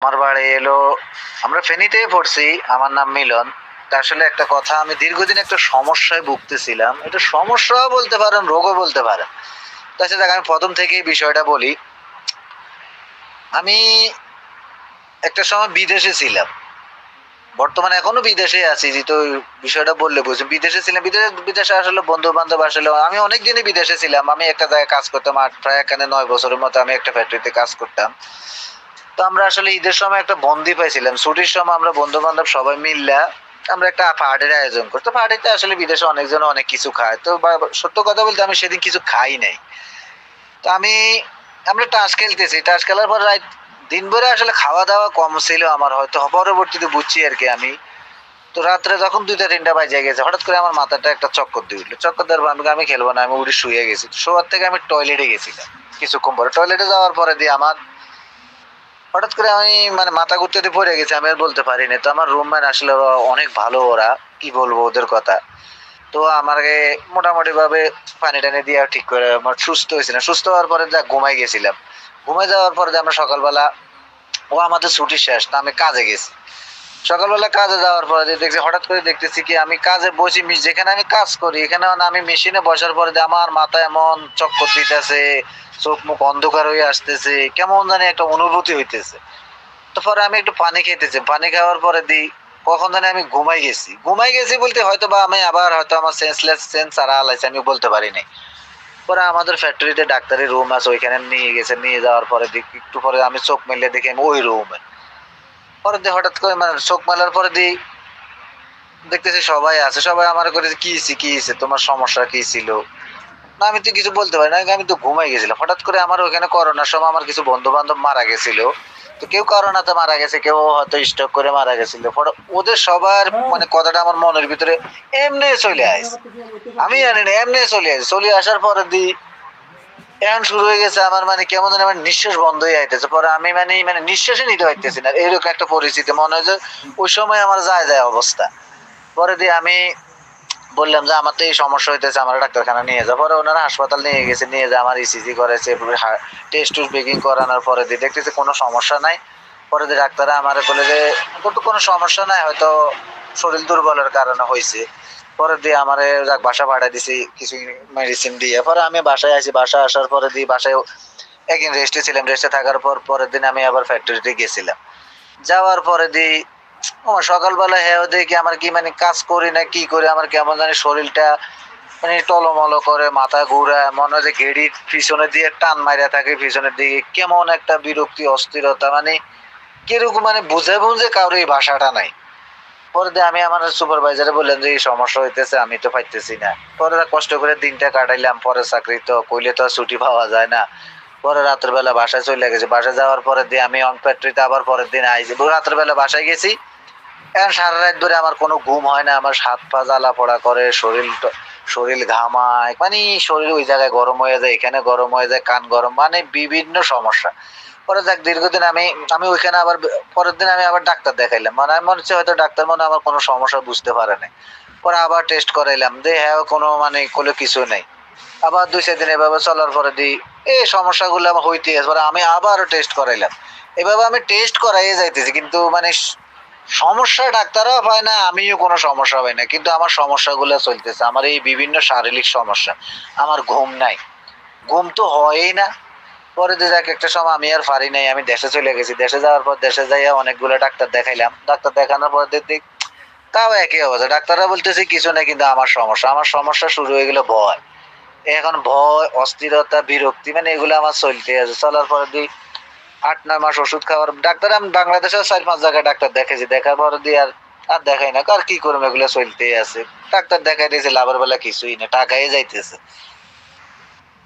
আমার বাড়ি এলো, আমরা ফেনীতেই পড়ছি। আমার নাম মিলন। তা আসলে একটা কথা, আমি দীর্ঘদিন একটা সমস্যায় ভুগতেছিলাম। এটা সমস্যাও বলতে পারেন, রোগও বলতে পারেন। তাছাড়া আমি প্রথম থেকেই বিষয়টা বলি। আমি একটা সময় বিদেশে ছিলাম, বর্তমানে এখনো বিদেশে আছি। যেহেতু বিষয়টা বললে বুঝি, বিদেশে ছিলাম। বিদেশে আসলে বন্ধু বান্ধব আসলে আমি অনেক দিনই বিদেশে ছিলাম। আমি একটা জায়গায় কাজ করতাম, প্রায় এখানে 9 বছরের মতো আমি একটা ফ্যাক্টরিতে কাজ করতাম। তো আমরা আসলে ঈদের সময় একটা বন্দি পাইছিলাম, ছুটির সময় আমরা বন্ধু বান্ধব সবাই মিললা আমরা একটা পার্টির আয়োজন করতো। পার্টিতে আসলে বিদেশে অনেকজন অনেক কিছু খায়, তো সত্য কথা বলতে আমি সেদিন কিছু খাই নাই। তো আমরা টাস খেলতেছি, টাস খেলার পর রাত দিনভরে আসলে খাওয়া দাওয়া কম ছিল আমার, হয়তো পরবর্তীতে বুঝছি আর কি আমি। তো রাত্রে যখন 2টা 3টা বাজে গেছে, হঠাৎ করে আমার মাথাটা একটা চক্কর দিয়ে উঠলো। চক্কর দেওয়ার পর আমি খেলবো না, আমি উঠে শুয়ে গেছি। শোয়ার থেকে আমি টয়লেটে গেছিলাম। কিছুক্ষণ পরে টয়লেটে যাওয়ার পরে দিয়ে আমার হঠাৎ করে আমি মাথা ঘুরতে পড়ে গেছে, আমি আর বলতে পারি না। তো আমার রুমমেট আসলে অনেক ভালো, ওরা কি বলবো ওদের কথা। তো আমাকে মোটামুটি ভাবে পানি টানি দিয়ে ঠিক করে আমার সুস্থ হয়েছিলাম। সুস্থ হওয়ার পরে যা ঘুমাই গেছিলাম। ঘুমাই যাওয়ার পরে আমরা সকালবেলা, ও আমাদের ছুটি শেষ, তা আমি কাজে গেছি। সকালবেলা কাজে যাওয়ার পরে দেখছি, হঠাৎ করে দেখতেছি কি আমি কাজে বসি, যেখানে আমি কাজ করি এখানে আমি মেশিনে বসার পরে আমার মাথা এমন চক্কর দিতেছে, চোখ মুখ অন্ধকার হয়ে আসতেছে, কেমন জানি একটা অনুভূতি হইতেছে। তো পরে আমি একটু পানি খেতেছি, পানি খাওয়ার পরে কখন জানি আমি ঘুমাই গেছি বলতে হয়তো বা আমি আবার হয়তো আমার সেন্স হারা হালাইছে, আমি বলতে পারি নাই। পরে আমাদের ফ্যাক্টরিতে ডাক্তারি রুম আছে, ওইখানে নিয়ে গেছে। নিয়ে যাওয়ার পরে একটু পরে আমি চোখ মেলে দেখি আমি ওই রুমে। পরে হঠাৎ করে চোখ মেলার পরে দেখতেছি সবাই আছে, সবাই আমার করে কি হয়েছে কি হয়েছে, তোমার সমস্যা কি ছিল। না আমি তো কিছু বলতে পারি না, আমি তো ঘুমাই গেছিলাম। হঠাৎ করে আমার ওখানে করোনার সময় আমার কিছু বন্ধু বান্ধব মারা গেছিল। তো কেউ করোনাতে মারা গেছে, কেউ হয়তো স্ট্রোক করে মারা গেছিল। পরে ওদের সবার কথাটা আমার মনের ভিতরে এমনি চলে আসে। আমি জানি না, এমনি চলে আসে। চলে আসার পরে এখন শুরু হয়ে গেছে আমার কেমন যেন আমার নিঃশ্বাস বন্ধ হয়ে যাইতেছে। পরে আমি নিঃশ্বাসই নিতে পারতেছি না, এরকম একটা পরিস্থিতি মনে হয় যে ওই সময় আমার যায় যায় অবস্থা। পরে আমি বললাম যে আমার তো এই সমস্যা হইতেছে, আমার ডাক্তারখানা নিয়ে যাও। পরে ওনারা হাসপাতাল নিয়ে গেছে, নিয়ে যায় আমার ইসিজি করেছে, টেস্ট টুস্ট বেকিং করানোর পরে দেখতেছে কোনো সমস্যা নাই। পরে ডাক্তাররা আমার বলে যে তোর তো কোনো সমস্যা নাই, হয়তো শরীর দুর্বলের কারণে হয়েছে। পরে আমার বাসা ভাড়া দিছি কিছু মেডিসিন দিয়ে। পরে আমি বাসায় আসি, বাসায় আসার পরে বাসায় একদিন রেস্টে ছিলাম। রেস্টে থাকার পর পরের দিন আমি আবার ফ্যাক্টরিতে গেছিলাম। যাওয়ার পরে সকালবেলা হ্যাঁ দেখি আমার কি কাজ করি না কি করি, আমার কেমন জানি শরীরটা টলমলো করে, মাথা ঘুরায়, মনে হয় যে গেড়ির পিছনে দিয়ে টান মাইরা থাকে পিছনের দিকে, কেমন একটা বিরক্তি অস্থিরতা, কিরকম বুঝে বুঝে কারো এই ভাষাটা নাই। পরে আমি আমার সুপারভাইজারে বললাম যে এই সমস্যা হইতেছে, আমি তো পাইতেছি না। পরে কষ্ট করে দিনটা কাটাইলাম। পরে চাকরি তো কইলে তো ছুটি পাওয়া যায় না। পরে রাতের বেলা বাসায় চলে গেছি। বাসায় যাওয়ার পরে আমি অন ফ্যাক্টরিতে আবার পরের দিন আইছি। রাতের বেলা বাসায় গেছি। এখন সারা রাত ধরে আমার কোনো ঘুম হয় না, আমার হাত পা জ্বালা পোড়া করে, শরীর ঘামায়, শরীর ওই জায়গায় গরম হয়ে যায়, এখানে গরম হয়ে যায়, কান গরম, বিভিন্ন সমস্যা। পরে দীর্ঘদিন আমি আমি ওইখানে আবার পরের দিন আমি আবার ডাক্তার দেখাইলাম। আমি মনে হচ্ছে হয়তো ডাক্তার আমার কোনো সমস্যা বুঝতে পারে নাই। পরে আবার টেস্ট করাইলাম, যে হ্যাঁ কোনো কোনো কিছু নেই। আবার 2-4 দিন এভাবে চলার পরে এই সমস্যাগুলো আমার হইতে আছে। পরে আমি আবারও টেস্ট করাইলাম। এভাবে আমি টেস্ট করাইয়ে যাইতেছি, কিন্তু সমস্যা ডাক্তারও হয় না, আমিও কোনো সমস্যা হয় না, কিন্তু আমার সমস্যাগুলো চলতেছে। আমার এই বিভিন্ন শারীরিক সমস্যা, আমার ঘুম নাই, ঘুম তো হয়ই না। পরে একটা সময় আমি আর পারি নাই, আমি দেশে চলে গেছি। দেশে যাওয়ার পর দেশে যাইয়া অনেকগুলো ডাক্তার দেখাইলাম। ডাক্তার দেখানোর পর তাও একই অবস্থা। ডাক্তাররা বলতেছে কিছু না, কিন্তু আমার সমস্যা শুরু হয়ে গেল ভয়। এখন ভয়, অস্থিরতা, বিরক্তি, এগুলো আমার চলতে আছে। চলার পরে 8-9 মাস ওষুধ খাওয়ার, ডাক্তার আমি বাংলাদেশের 4-5 জায়গায় ডাক্তার দেখেছি। দেখার পর আর আর দেখাই না, আর কি করবো, এগুলো চলতেই আছে। ডাক্তার দেখাই দিয়েছে, লাভের বেলা কিছুই না, টাকাই যাইতেছে।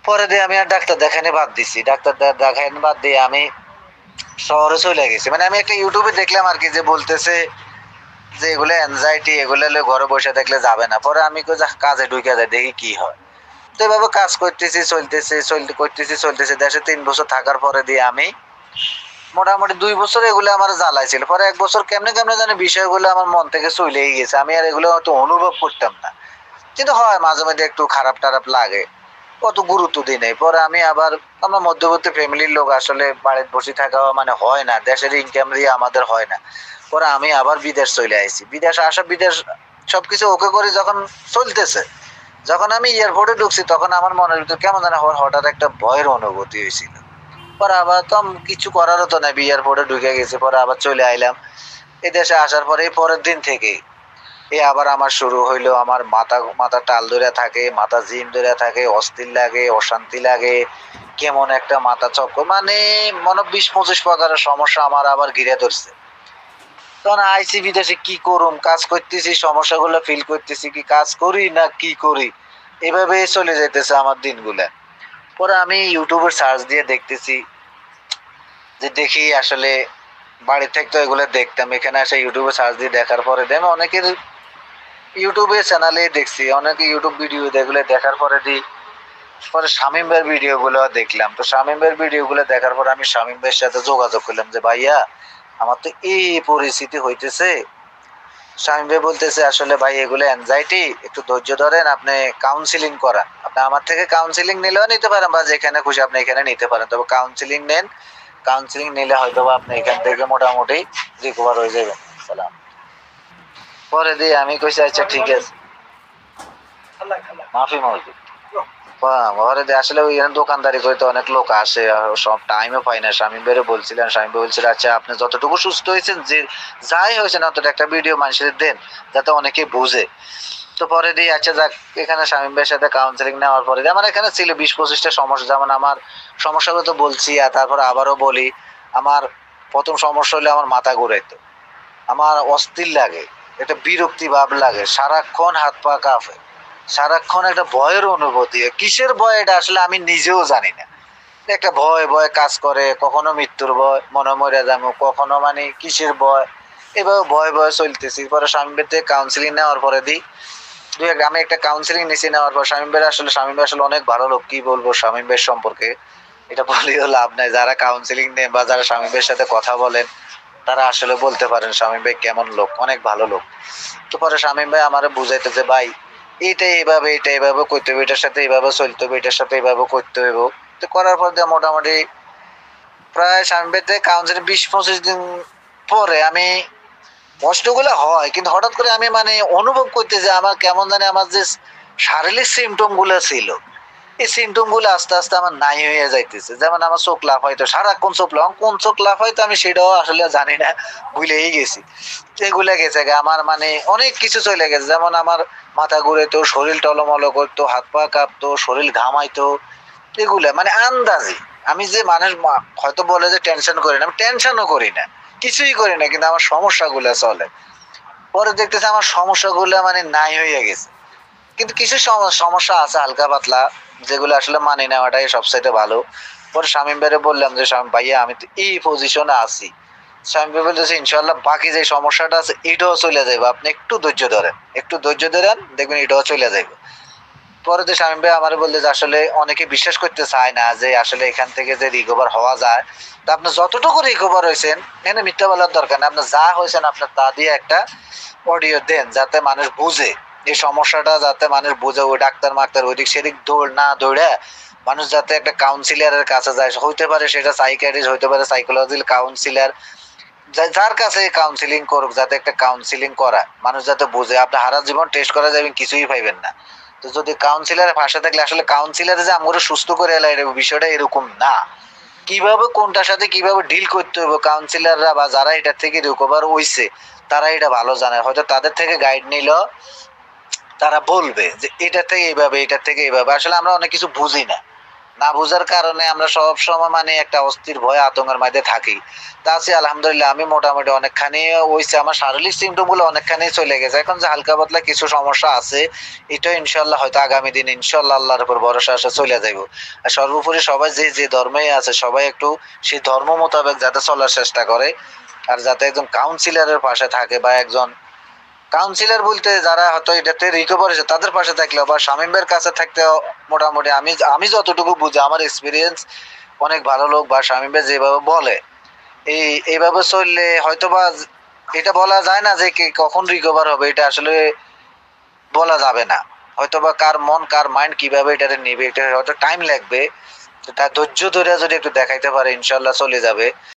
পরে আমি আর ডাক্তার দেখানি বাদ দিছি। ডাক্তার দেখাইনি বাদ দিয়ে আমি শহরে চলে গেছি। আমি একটা ইউটিউবে দেখলাম আর কি, যে বলতেছে যে এগুলো অ্যাংজাইটি, এগুলো ঘরে বসে দেখলে যাবে না। পরে আমি কাজে ঢুকে যাই, দেখি কি হয়। তো এভাবে কাজ করতেছি, চলতেছি। দেশে 3 বছর থাকার পরে আমি মোটামুটি 2 বছর এগুলো আমার জ্বালাইছিল। পরে 1 বছর কেমনে কেমনে জানি বিষয়গুলো আমার মন থেকে চলেই গেছে, আমি আর এগুলো হয়তো অনুভব করতাম না। কিন্তু হয় মাঝে মাঝে একটু খারাপ টারাপ লাগে। অত গুরুত্ব দিই নাই। পরে আমি আবার আমরা মধ্যবর্তী ফ্যামিলির লোক, আসলে বাড়িতে বসে থাকা মানে হয় না, দেশের ইনকাম দিয়ে আমাদের হয় না। পরে আমি আবার বিদেশ চলে আইছি। বিদেশ সবকিছু ওকে করে যখন চলতেছে, যখন আমি এয়ারপোর্টে ঢুকছি তখন আমার মনের ভিতর কেমন যেন হঠাৎ একটা ভয়ের অনুভূতি হয়েছিল। পরে আবার তো কিছু করারও তো নাই, এয়ারপোর্টে ঢুকে গেছি। পরে আবার চলে আইলাম। এই দেশে আসার পরে পরের দিন থেকে আবার আমার শুরু হইলো, আমার মাথা টাল ধরে থাকে, মাথা জিম ধরে থাকে, অস্থির লাগে, অশান্তি লাগে, কেমন একটা মাথা চক্কর, মানে মনে 20-25 প্রকারের সমস্যা আমার আবার ঘিরে ধরছে। তখন আইসি বিদেশে কি করুম, কাজ করতেছি, সমস্যাগুলো ফিল করতেছি, কি কাজ করি না কি করি, এভাবে চলে যাইতেছে আমার দিনগুলা। পরে আমি ইউটিউবে সার্চ দিয়ে দেখতেছি, যে দেখি আসলে বাড়ি থেকে তো এগুলো দেখতাম, এখানে এসে ইউটিউবে সার্চ দিয়ে দেখার পরে আমি অনেকের ইউটিউবে চ্যানেলে দেখছি, অনেকে ইউটিউব ভিডিও দেখলে দেখার পরে পরে শামীম ভাইয়ের ভিডিও গুলো দেখলাম। তো শামীম ভাইয়ের ভিডিও গুলো দেখার পর আমি শামীম ভাইয়ের সাথে যোগাযোগ করলাম যে ভাইয়া আমার তো এই পরিস্থিতি হইতেছে। শামীম ভাই বলতেছে আসলে ভাই এগুলো অ্যাংজাইটি, একটু ধৈর্য ধরেন, আপনি কাউন্সিলিং করান, আপনি আমার থেকে কাউন্সিলিং নিলেও নিতে পারেন বা যেখানে খুশি আপনি এখানে নিতে পারেন, তবে কাউন্সিলিং নেন, কাউন্সিলিং নিলে হয়তো আপনি এখান থেকে মোটামুটি রিকভার হয়ে যাবেন। সালাম। পরে দিয়ে আমি কইছি আচ্ছা ঠিক আছে, মাফি মসজিদ ঘরে দিয়ে আসলে ওই দোকানদারি করতে অনেক লোক আসে, সব টাইমে পাই না। শামীম ভাইরে বলছিলেন, শামীম ভাই বলছিল আচ্ছা আপনি যতটুকু সুস্থ হয়েছেন, যে যাই হয়েছেন অতটা একটা ভিডিও মানুষের দেন যাতে অনেকে বুঝে। তো পরে দিয়ে আচ্ছা যাক, এখানে শামীম ভাইয়ের সাথে কাউন্সিলিং নেওয়ার পরে আমার এখানে ছিল 20-25টা সমস্যা। যেমন আমার সমস্যাগুলো তো বলছি, আর তারপর আবারও বলি, আমার প্রথম সমস্যা হলে আমার মাথা ঘুরাইতো, আমার অস্থির লাগে, একটা বিরক্তি ভাব লাগে, সারাক্ষণ হাত পা কাঁপে, সারাক্ষণ একটা ভয়ের অনুভূতি। কিসের ভয় এটা আসলে আমি নিজেও জানি না, একটা ভয় ভয় কাজ করে, কখনো মৃত্যুর ভয়, মনে মরে যাবো, কখনো মানে কিসের ভয়, এভাবে ভয় ভয় চলতেছি। পরে স্বামী থেকে কাউন্সিলিং নেওয়ার পরে আমি একটা কাউন্সিলিং নিয়েছি, নেওয়ার পর স্বামী ভাই আসলে অনেক ভালো লোক। কি বলবো স্বামী ভাইয়ের সম্পর্কে, এটা বলেও লাভ নাই। যারা কাউন্সিলিং নেন বা যারা স্বামী ভাইয়ের সাথে কথা বলেন তারা আসলে বলতে পারেন স্বামী ভাই কেমন লোক, অনেক ভালো লোক। তো পরে স্বামী ভাই আমারে বুঝাইতে যে ভাই এটা এইভাবে করতে হবে, এটার সাথে এইভাবে চলতে হবে, এটার সাথে এইভাবে করতে হবে। তো করার পর দিয়ে মোটামুটি প্রায় স্বামী ভাই থেকে কাউন্সিলিং 20-25 দিন পরে আমি, কষ্টগুলো হয় কিন্তু হঠাৎ করে আমি মানে অনুভব করতে যে আমার কেমন জানি আমার যে শারীরিক সিমটম গুলো ছিল, এই সিমটম গুলো আস্তে আস্তে আমার নাই হয়ে যাইতেছে। যেমন আমার চোখ লাফাইতো, সারাক্ষণ চোখ লাফাই, কোন চোখ লাফাইতো আমি সেটাও আসলে জানি না, ভুলেই গেছি। এগুলা গেছে আমার মানে অনেক কিছু চলে গেছে। যেমন আমার মাথা ঘুরেতো, শরীর টলমলো করতো, হাত পা কাঁপতো, শরীর ঘামাইতো, এগুলা মানে আন্দাজি। আমি যে মানুষ হয়তো বলে যে টেনশন করি না, আমি টেনশনও করি না, কিছুই করি না, কিন্তু আমার সমস্যাগুলো চলে। পরে দেখতেছে আমার সমস্যাগুলো মানে নাই হয়ে গেছে। কিন্তু কিছু সমস্যা আছে হালকা পাতলা, যেগুলো আসলে মানি নেওয়াটাই সবচাইতে ভালো। পরে শামীম ভাইরে বললাম যে শামীম ভাইয়া আমি তো এই পজিশনে আছি। শামীম ভাই বলতেছে ইনশাল্লাহ বাকি যে সমস্যাটা আছে এটাও চলে যাবে, আপনি একটু ধৈর্য ধরেন, একটু ধৈর্য ধরেন, দেখবেন এটাও চলে যাবে। পরে তো শামীম ভাই আমার বললে যে আসলে অনেকে বিশ্বাস করতে চায় না যে আসলে এখান থেকে যে রিকভার হওয়া যায়। তা আপনি যতটুকু রিকভার হয়েছেন, এখানে মিথ্যা বলার দরকার নেই, আপনার যা হয়েছেন আপনার তা দিয়ে একটা অডিও দেন যাতে মানুষ বুঝে এই সমস্যাটা, যাতে মানুষ বুঝে। ওই ডাক্তার মাক্তার ওইদিক সেদিক দৌড়ে মানুষ যাতে একটা কাউন্সিলরের কাছে যায়, হইতে পারে সেটা সাইকিয়াট্রিস্ট, হইতে পারে সাইকোলজিক্যাল কাউন্সিলর, যার কাছে কাউন্সিলিং করুক, যাতে একটা কাউন্সিলিং করা মানুষ যাতে বুঝে। আপনি সারা জীবন টেস্ট করা যাবেন, কিছুই পাইবেন না। তো যদি কাউন্সিলরের ভাষা থাকলে, আসলে কাউন্সিলর যে আমরা সুস্থ করে এলাই বিষয়টা এরকম না। কিভাবে কোনটার সাথে কিভাবে ডিল করতে হবে, কাউন্সিলররা বা যারা এটা থেকে রিকভার হইছে তারা এটা ভালো জানে। হয়তো তাদের থেকে গাইড নিল, তারা বলবে যে এটা থেকে এইভাবে, এটা থেকে এইভাবে। আসলে আমরা অনেক কিছু বুঝি না, না বুঝার কারণে আমরা সব সময় মানে একটা অস্থির ভয় আতঙ্কের মধ্যে থাকি। তা আছি আলহামদুলিল্লাহ, আমি মোটামুটি অনেকখানি হইছে, আমার শারীরিক সিমটম গুলো অনেকখানি চলে গেছে। এখন যে হালকা পাতলা কিছু সমস্যা আছে, এটা ইনশাল্লাহ হয়তো আগামী দিন ইনশাল্লাহ আল্লাহর উপর ভরসা আসে চলে যাইব। আর সর্বোপরি সবাই যে যে ধর্মেই আছে সবাই একটু সেই ধর্ম মোতাবেক যাতে চলার চেষ্টা করে, আর যাতে একজন কাউন্সিলরের পাশে থাকে বা একজন কাউন্সিলর বলতে যারা হয়তো এটাতে রিকভার হয়েছে তাদের পাশে থাকলে বা শামীমের কাছে থাকতে মোটামুটি আমি যতটুকু বুঝি, আমার এক্সপিরিয়েন্স অনেক ভালো লোক, বা শামীম ভাই যেভাবে বলে এইভাবে চললে হয়তো বা এটা বলা যায় না যে কখন রিকভার হবে, এটা আসলে বলা যাবে না। হয়তো বা কার মন কার মাইন্ড কিভাবে এটারে নিবে, এটা হয়তো টাইম লাগবে। তো তার ধৈর্য ধরে যদি একটু দেখাইতে পারে ইনশাল্লাহ চলে যাবে।